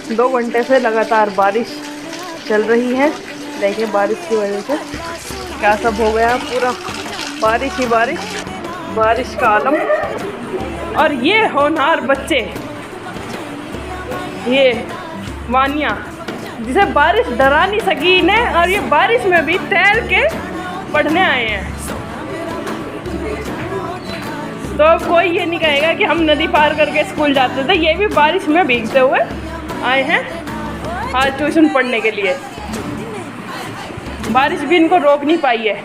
2 घंटे से लगातार बारिश चल रही है। देखिए बारिश की वजह से क्या सब हो गया, पूरा बारिश ही बारिश, बारिश का आलम। और ये होनहार बच्चे, ये वानिया, जिसे बारिश डरा नहीं सकी इन्हें, और ये बारिश में भी तैर के पढ़ने आए हैं। तो कोई ये नहीं कहेगा कि हम नदी पार करके स्कूल जाते थे, ये भी बारिश में भीगते हुए आए हैं आज ट्यूशन पढ़ने के लिए। बारिश भी इनको रोक नहीं पाई है।